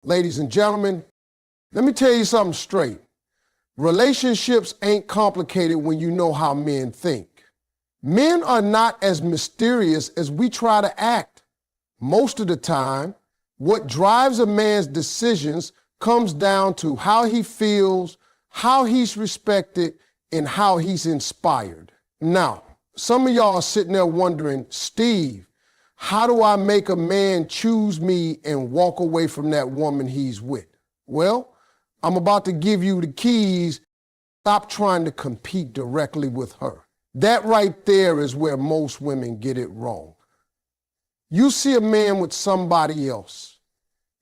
Ladies and gentlemen, let me tell you something straight. Relationships ain't complicated when you know how men think. Men are not as mysterious as we try to act. Most of the time, what drives a man's decisions comes down to how he feels, how he's respected, and how he's inspired. Now, some of y'all are sitting there wondering, Steve, how do I make a man choose me and walk away from that woman he's with? Well, I'm about to give you the keys. Stop trying to compete directly with her. That right there is where most women get it wrong. You see a man with somebody else,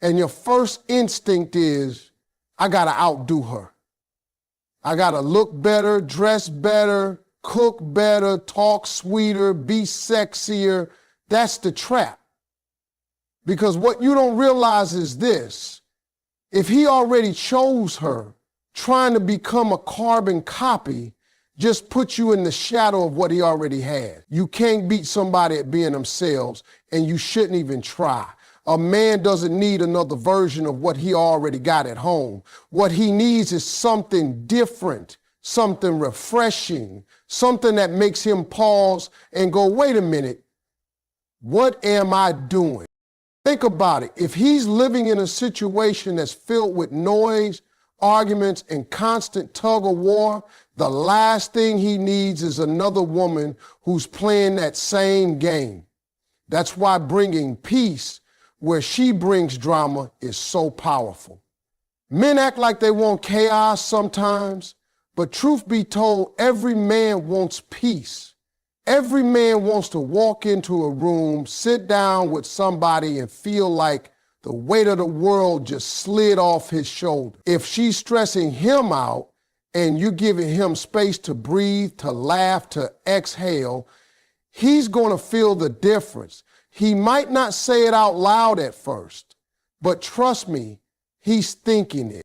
and your first instinct is, I gotta outdo her. I gotta look better, dress better, cook better, talk sweeter, be sexier. That's the trap. Because what you don't realize is this: if he already chose her, trying to become a carbon copy just puts you in the shadow of what he already had. You can't beat somebody at being themselves, and you shouldn't even try. A man doesn't need another version of what he already got at home. What he needs is something different, something refreshing, something that makes him pause and go, wait a minute, what am I doing? Think about it. If he's living in a situation that's filled with noise, arguments, and constant tug of war, the last thing he needs is another woman who's playing that same game. That's why bringing peace where she brings drama is so powerful. Men act like they want chaos sometimes, but truth be told, every man wants peace. Every man wants to walk into a room, sit down with somebody, and feel like the weight of the world just slid off his shoulder. If she's stressing him out and you're giving him space to breathe, to laugh, to exhale, he's going to feel the difference. He might not say it out loud at first, but trust me, he's thinking it.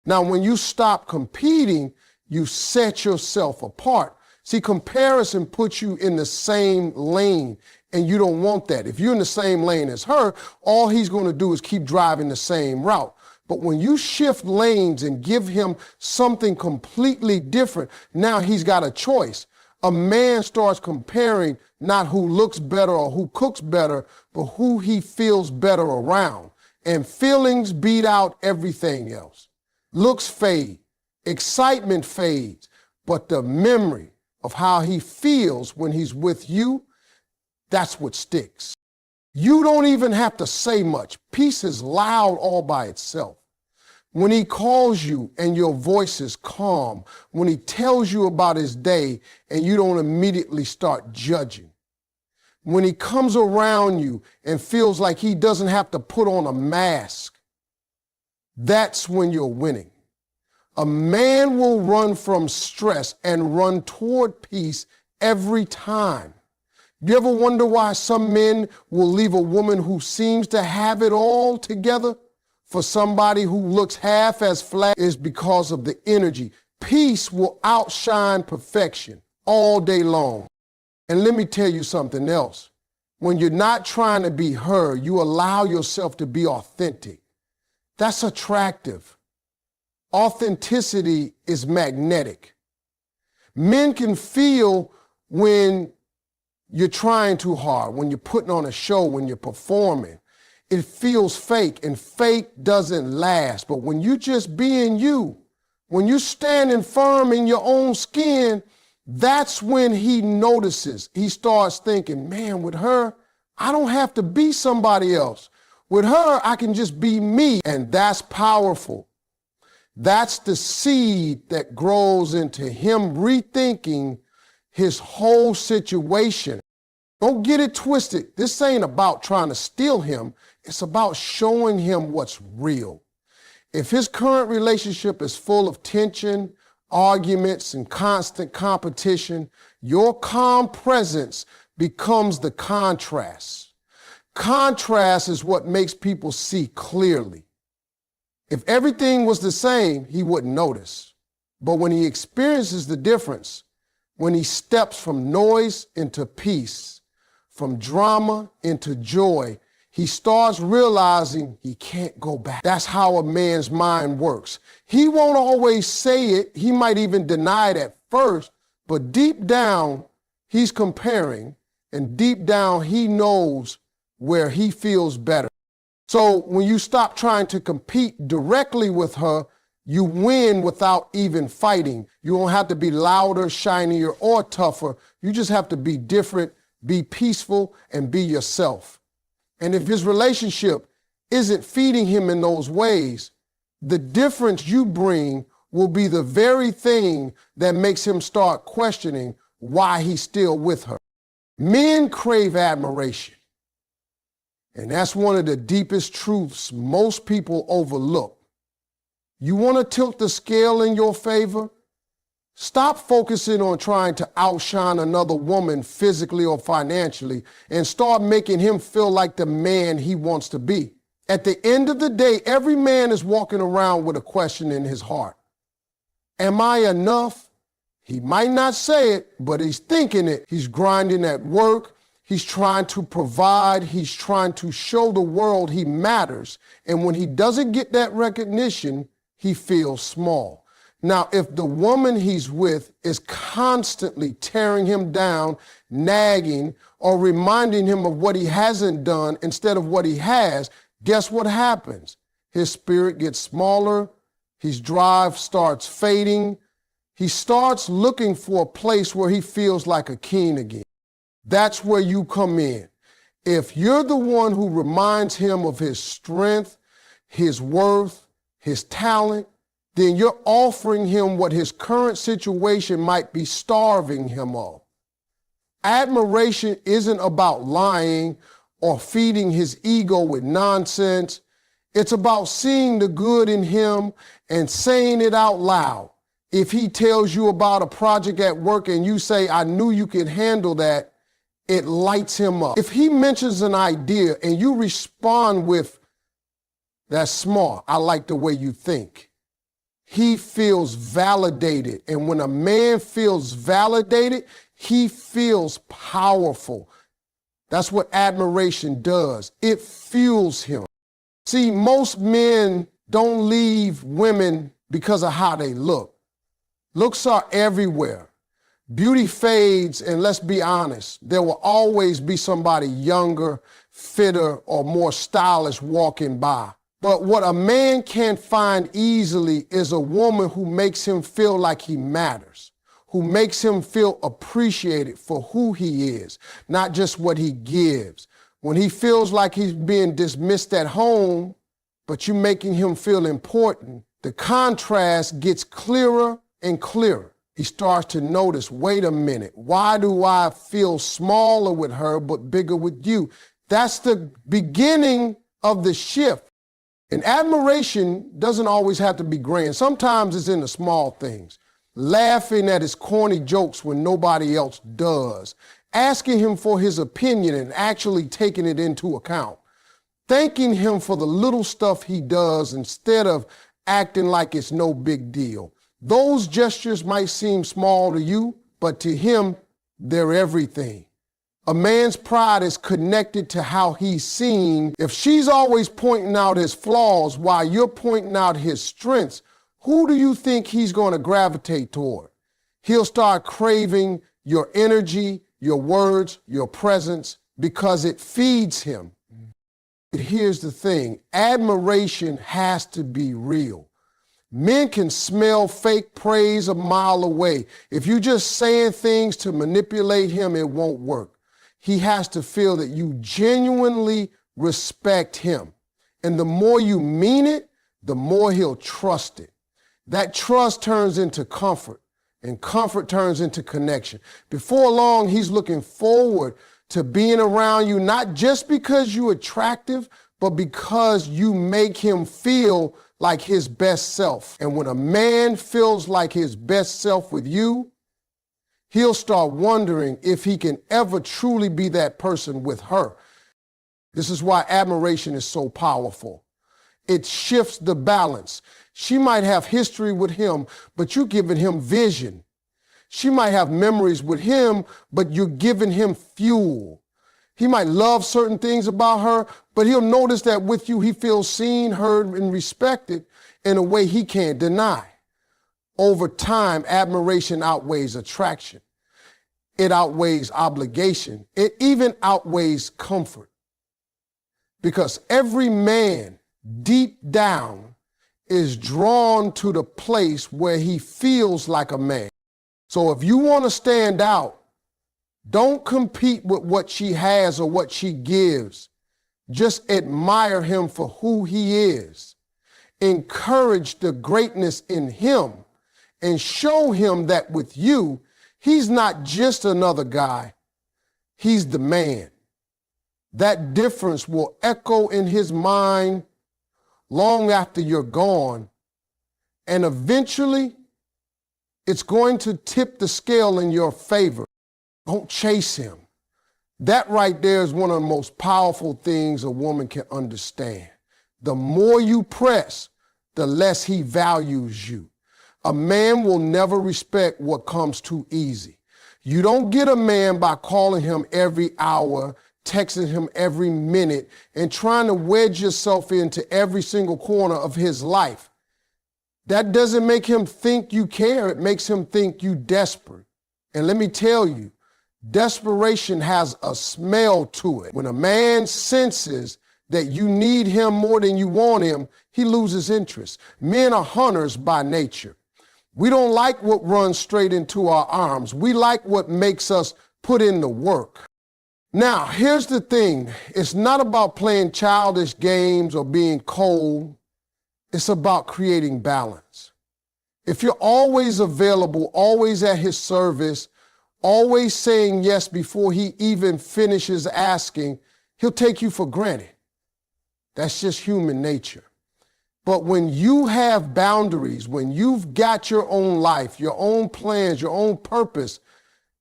Now, when you stop competing, you set yourself apart. See, comparison puts you in the same lane, and you don't want that. If you're in the same lane as her, all he's going to do is keep driving the same route. But when you shift lanes and give him something completely different, now he's got a choice. A man starts comparing not who looks better or who cooks better, but who he feels better around. And feelings beat out everything else. Looks fade, excitement fades, but the memory of how he feels when he's with you, that's what sticks. You don't even have to say much. Peace is loud all by itself. When he calls you and your voice is calm, when he tells you about his day and you don't immediately start judging, when he comes around you and feels like he doesn't have to put on a mask, that's when you're winning. A man will run from stress and run toward peace every time. Do you ever wonder why some men will leave a woman who seems to have it all together for somebody who looks half as flat? Is because of the energy. Peace will outshine perfection all day long. And let me tell you something else. When you're not trying to be her, you allow yourself to be authentic. That's attractive. Authenticity is magnetic. Men can feel when you're trying too hard, when you're putting on a show, when you're performing. It feels fake, and fake doesn't last. But when you just being you, when you're standing firm in your own skin, that's when he notices. He starts thinking, man, with her, I don't have to be somebody else. With her, I can just be me. And that's powerful. That's the seed that grows into him rethinking his whole situation. Don't get it twisted. This ain't about trying to steal him. It's about showing him what's real. If his current relationship is full of tension, arguments, and constant competition, your calm presence becomes the contrast. Contrast is what makes people see clearly. If everything was the same, he wouldn't notice. But when he experiences the difference, when he steps from noise into peace, from drama into joy, he starts realizing he can't go back. That's how a man's mind works. He won't always say it. He might even deny it at first, but deep down, he's comparing, and deep down, he knows where he feels better. So when you stop trying to compete directly with her, you win without even fighting. You don't have to be louder, shinier, or tougher. You just have to be different, be peaceful, and be yourself. And if his relationship isn't feeding him in those ways, the difference you bring will be the very thing that makes him start questioning why he's still with her. Men crave admiration. And that's one of the deepest truths most people overlook. You want to tilt the scale in your favor? Stop focusing on trying to outshine another woman physically or financially and start making him feel like the man he wants to be. At the end of the day, every man is walking around with a question in his heart. Am I enough? He might not say it, but he's thinking it. He's grinding at work. He's trying to provide. He's trying to show the world he matters. And when he doesn't get that recognition, he feels small. Now, if the woman he's with is constantly tearing him down, nagging, or reminding him of what he hasn't done instead of what he has, guess what happens? His spirit gets smaller. His drive starts fading. He starts looking for a place where he feels like a king again. That's where you come in. If you're the one who reminds him of his strength, his worth, his talent, then you're offering him what his current situation might be starving him of. Admiration isn't about lying or feeding his ego with nonsense. It's about seeing the good in him and saying it out loud. If he tells you about a project at work and you say, I knew you could handle that, it lights him up. If he mentions an idea and you respond with, that's smart, I like the way you think, he feels validated. And when a man feels validated, he feels powerful. That's what admiration does. It fuels him. See, most men don't leave women because of how they look. Looks are everywhere. Beauty fades, and let's be honest, there will always be somebody younger, fitter, or more stylish walking by. But what a man can't find easily is a woman who makes him feel like he matters, who makes him feel appreciated for who he is, not just what he gives. When he feels like he's being dismissed at home, but you're making him feel important, the contrast gets clearer and clearer. He starts to notice, wait a minute, why do I feel smaller with her but bigger with you? That's the beginning of the shift. And admiration doesn't always have to be grand. Sometimes it's in the small things. Laughing at his corny jokes when nobody else does. Asking him for his opinion and actually taking it into account. Thanking him for the little stuff he does instead of acting like it's no big deal. Those gestures might seem small to you, but to him, they're everything. A man's pride is connected to how he's seen. If she's always pointing out his flaws while you're pointing out his strengths, who do you think he's going to gravitate toward? He'll start craving your energy, your words, your presence, because it feeds him. But here's the thing, admiration has to be real. Men can smell fake praise a mile away. If you're just saying things to manipulate him, it won't work. He has to feel that you genuinely respect him. And the more you mean it, the more he'll trust it. That trust turns into comfort, and comfort turns into connection. Before long, he's looking forward to being around you, not just because you're attractive, but because you make him feel like his best self. And when a man feels like his best self with you, he'll start wondering if he can ever truly be that person with her. This is why admiration is so powerful. It shifts the balance. She might have history with him, but you're giving him vision. She might have memories with him, but you're giving him fuel. He might love certain things about her, but he'll notice that with you, he feels seen, heard, and respected in a way he can't deny. Over time, admiration outweighs attraction. It outweighs obligation. It even outweighs comfort. Because every man deep down is drawn to the place where he feels like a man. So if you want to stand out, don't compete with what she has or what she gives. Just admire him for who he is. Encourage the greatness in him and show him that with you, he's not just another guy, he's the man. That difference will echo in his mind long after you're gone, and eventually it's going to tip the scale in your favor. Don't chase him. That right there is one of the most powerful things a woman can understand. The more you press, the less he values you. A man will never respect what comes too easy. You don't get a man by calling him every hour, texting him every minute, and trying to wedge yourself into every single corner of his life. That doesn't make him think you care. It makes him think you desperate. And let me tell you, desperation has a smell to it. When a man senses that you need him more than you want him, he loses interest. Men are hunters by nature. We don't like what runs straight into our arms. We like what makes us put in the work. Now, here's the thing. It's not about playing childish games or being cold. It's about creating balance. If you're always available, always at his service, always saying yes before he even finishes asking, he'll take you for granted. That's just human nature. But when you have boundaries, when you've got your own life, your own plans, your own purpose,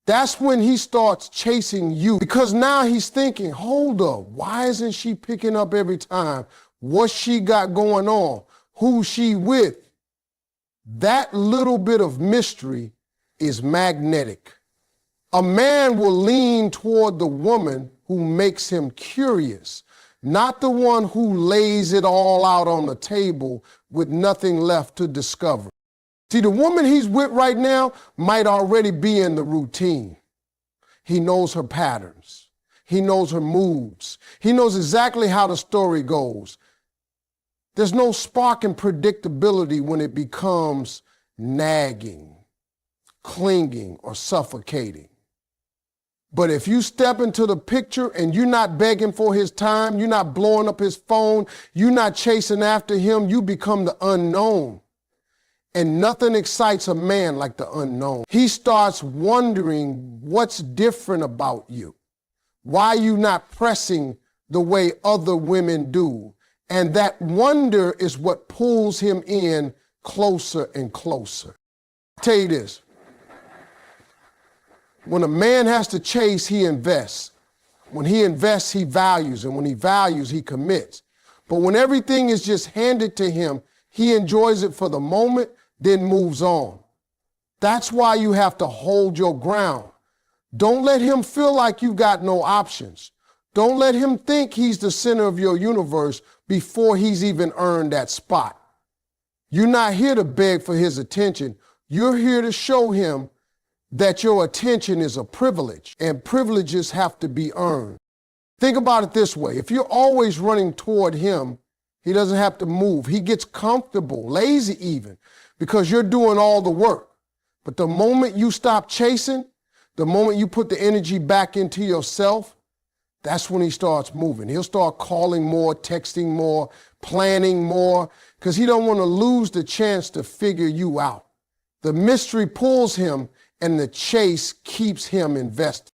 that's when he starts chasing you, because now he's thinking, hold up, why isn't she picking up every time? What's she got going on? Who's she with? That little bit of mystery is magnetic. A man will lean toward the woman who makes him curious, not the one who lays it all out on the table with nothing left to discover. See, the woman he's with right now might already be in the routine. He knows her patterns. He knows her moods. He knows exactly how the story goes. There's no spark in predictability when it becomes nagging, clinging, or suffocating. But if you step into the picture and you're not begging for his time, you're not blowing up his phone, you're not chasing after him, you become the unknown. And nothing excites a man like the unknown. He starts wondering what's different about you. Why you not pressing the way other women do. And that wonder is what pulls him in closer and closer. I'll tell you this. When a man has to chase, he invests. When he invests, he values. And when he values, he commits. But when everything is just handed to him, he enjoys it for the moment, then moves on. That's why you have to hold your ground. Don't let him feel like you got no options. Don't let him think he's the center of your universe before he's even earned that spot. You're not here to beg for his attention. You're here to show him that your attention is a privilege, and privileges have to be earned. Think about it this way. If you're always running toward him, he doesn't have to move. He gets comfortable, lazy even, because you're doing all the work. But the moment you stop chasing, the moment you put the energy back into yourself, that's when he starts moving. He'll start calling more, texting more, planning more, because he don't want to lose the chance to figure you out. The mystery pulls him, and the chase keeps him invested.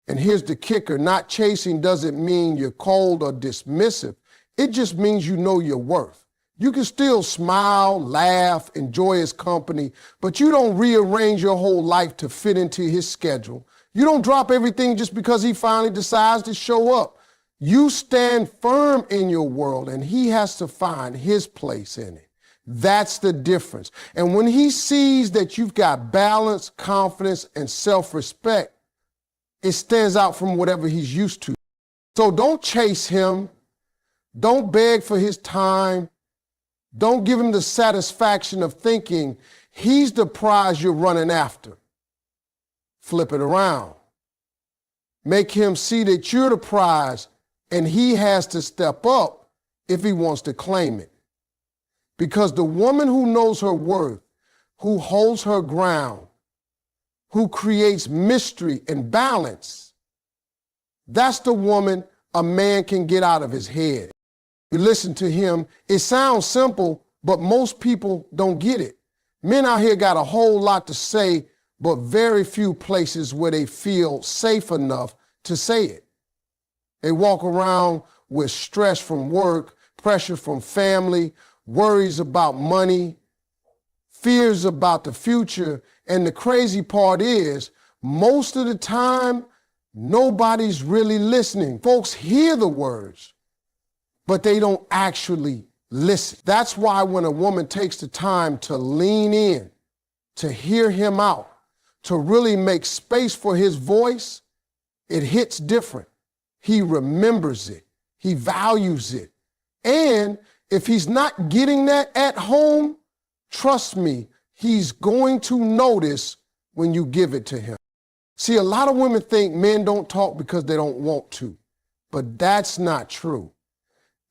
And here's the kicker. Not chasing doesn't mean you're cold or dismissive. It just means you know your worth. You can still smile, laugh, enjoy his company, but you don't rearrange your whole life to fit into his schedule. You don't drop everything just because he finally decides to show up. You stand firm in your world, and he has to find his place in it. That's the difference. And when he sees that you've got balance, confidence, and self-respect, it stands out from whatever he's used to. So don't chase him. Don't beg for his time. Don't give him the satisfaction of thinking he's the prize you're running after. Flip it around. Make him see that you're the prize and he has to step up if he wants to claim it. Because the woman who knows her worth, who holds her ground, who creates mystery and balance, that's the woman a man can get out of his head. You listen to him, it sounds simple, but most people don't get it. Men out here got a whole lot to say, but very few places where they feel safe enough to say it. They walk around with stress from work, pressure from family, worries about money, fears about the future. And the crazy part is, most of the time, nobody's really listening. Folks hear the words, but they don't actually listen. That's why when a woman takes the time to lean in, to hear him out, to really make space for his voice, it hits different. He remembers it. He values it. And if he's not getting that at home, trust me, he's going to notice when you give it to him. See, a lot of women think men don't talk because they don't want to, but that's not true.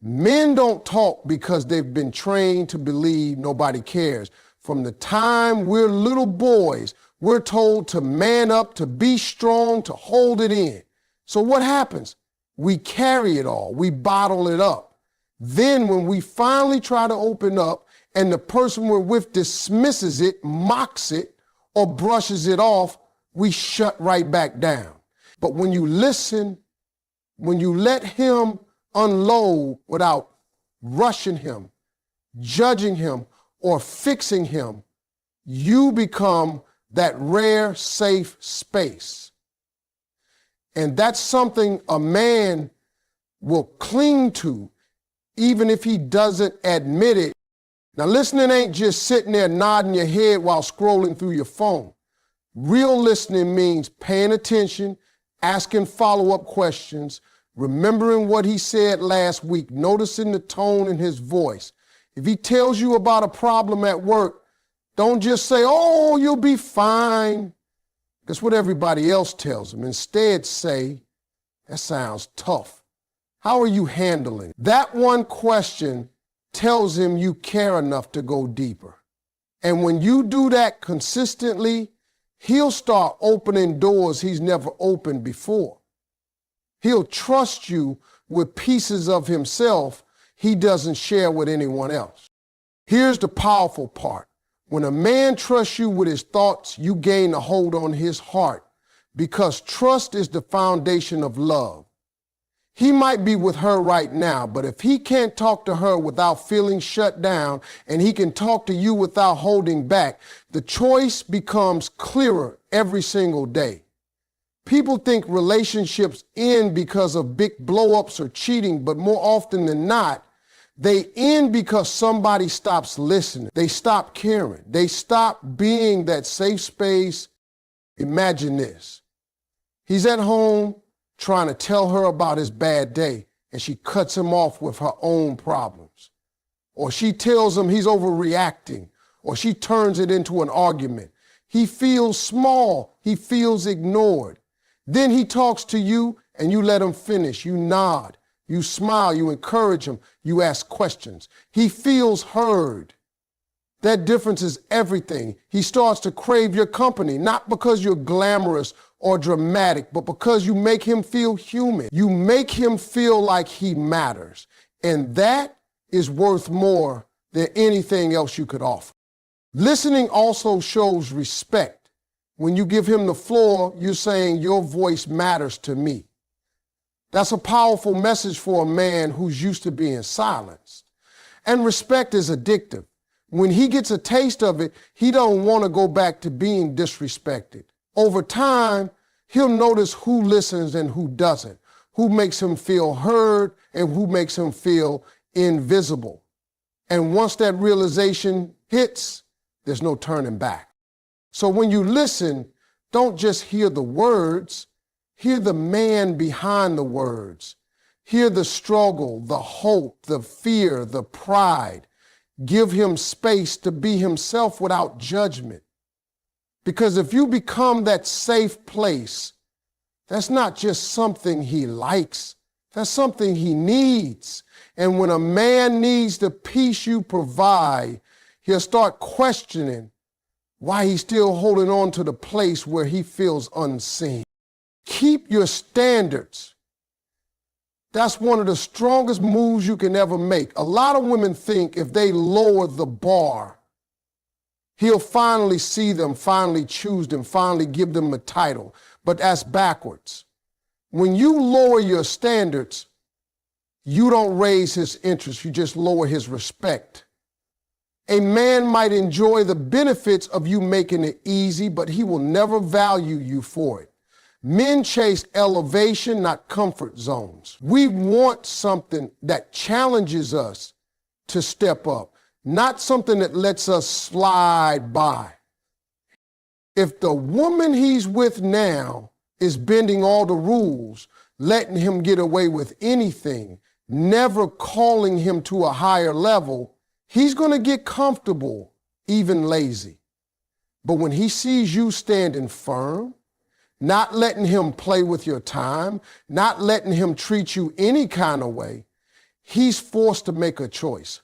Men don't talk because they've been trained to believe nobody cares. From the time we're little boys, we're told to man up, to be strong, to hold it in. So what happens? We carry it all. We bottle it up. Then when we finally try to open up and the person we're with dismisses it, mocks it, or brushes it off, we shut right back down. But when you listen, when you let him unload without rushing him, judging him, or fixing him, you become that rare, safe space. And that's something a man will cling to, even if he doesn't admit it. Now, listening ain't just sitting there nodding your head while scrolling through your phone. Real listening means paying attention, asking follow-up questions, remembering what he said last week, noticing the tone in his voice. If he tells you about a problem at work, don't just say, "Oh, you'll be fine." That's what everybody else tells him. Instead, say, "That sounds tough. How are you handling it?" That one question tells him you care enough to go deeper. And when you do that consistently, he'll start opening doors he's never opened before. He'll trust you with pieces of himself he doesn't share with anyone else. Here's the powerful part. When a man trusts you with his thoughts, you gain a hold on his heart, because trust is the foundation of love. He might be with her right now, but if he can't talk to her without feeling shut down, and he can talk to you without holding back, the choice becomes clearer every single day. People think relationships end because of big blow-ups or cheating, but more often than not, they end because somebody stops listening. They stop caring. They stop being that safe space. Imagine this. He's at home trying to tell her about his bad day, and she cuts him off with her own problems. Or she tells him he's overreacting, or she turns it into an argument. He feels small. He feels ignored. Then he talks to you, and you let him finish. You nod. You smile, you encourage him, you ask questions. He feels heard. That difference is everything. He starts to crave your company, not because you're glamorous or dramatic, but because you make him feel human. You make him feel like he matters. And that is worth more than anything else you could offer. Listening also shows respect. When you give him the floor, you're saying your voice matters to me. That's a powerful message for a man who's used to being silenced. And respect is addictive. When he gets a taste of it, he don't want to go back to being disrespected. Over time, he'll notice who listens and who doesn't, who makes him feel heard and who makes him feel invisible. And once that realization hits, there's no turning back. So when you listen, don't just hear the words, hear the man behind the words. Hear the struggle, the hope, the fear, the pride. Give him space to be himself without judgment. Because if you become that safe place, that's not just something he likes, that's something he needs. And when a man needs the peace you provide, he'll start questioning why he's still holding on to the place where he feels unseen. Keep your standards. That's one of the strongest moves you can ever make. A lot of women think if they lower the bar, he'll finally see them, finally choose them, finally give them a title. But that's backwards. When you lower your standards, you don't raise his interest, you just lower his respect. A man might enjoy the benefits of you making it easy, but he will never value you for it. Men chase elevation, not comfort zones. We want something that challenges us to step up, not something that lets us slide by. If the woman he's with now is bending all the rules, letting him get away with anything, never calling him to a higher level, he's going to get comfortable, even lazy. But when he sees you standing firm, not letting him play with your time, not letting him treat you any kind of way, he's forced to make a choice.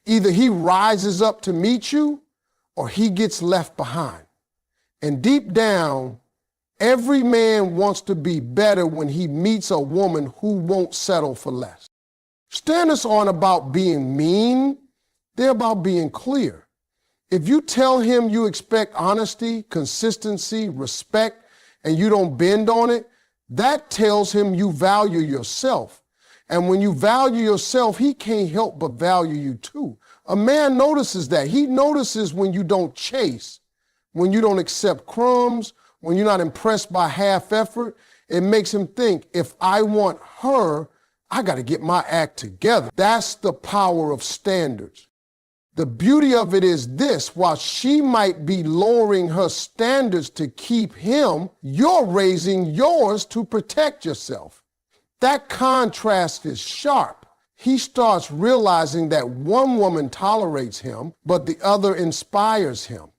Either he rises up to meet you or he gets left behind. And deep down, every man wants to be better when he meets a woman who won't settle for less. Standards aren't about being mean, they're about being clear. If you tell him you expect honesty, consistency, respect, and you don't bend on it, that tells him you value yourself. And when you value yourself, he can't help but value you too. A man notices that. He notices when you don't chase, when you don't accept crumbs, when you're not impressed by half effort. It makes him think, if I want her, I got to get my act together. That's the power of standards. The beauty of it is this: while she might be lowering her standards to keep him, you're raising yours to protect yourself. That contrast is sharp. He starts realizing that one woman tolerates him, but the other inspires him.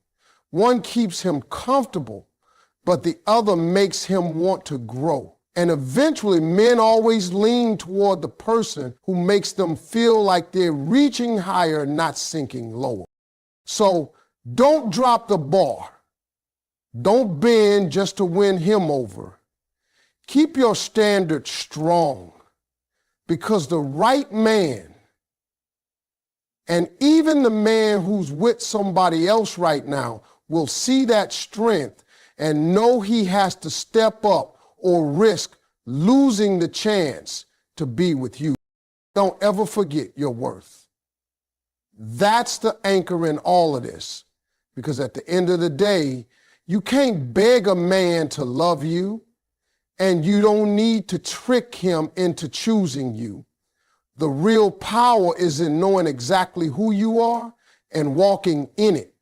One keeps him comfortable, but the other makes him want to grow. And eventually, men always lean toward the person who makes them feel like they're reaching higher, not sinking lower. So don't drop the bar. Don't bend just to win him over. Keep your standards strong, because the right man, and even the man who's with somebody else right now, will see that strength and know he has to step up or risk losing the chance to be with you. Don't ever forget your worth. That's the anchor in all of this, because at the end of the day, you can't beg a man to love you, and you don't need to trick him into choosing you. The real power is in knowing exactly who you are and walking in it.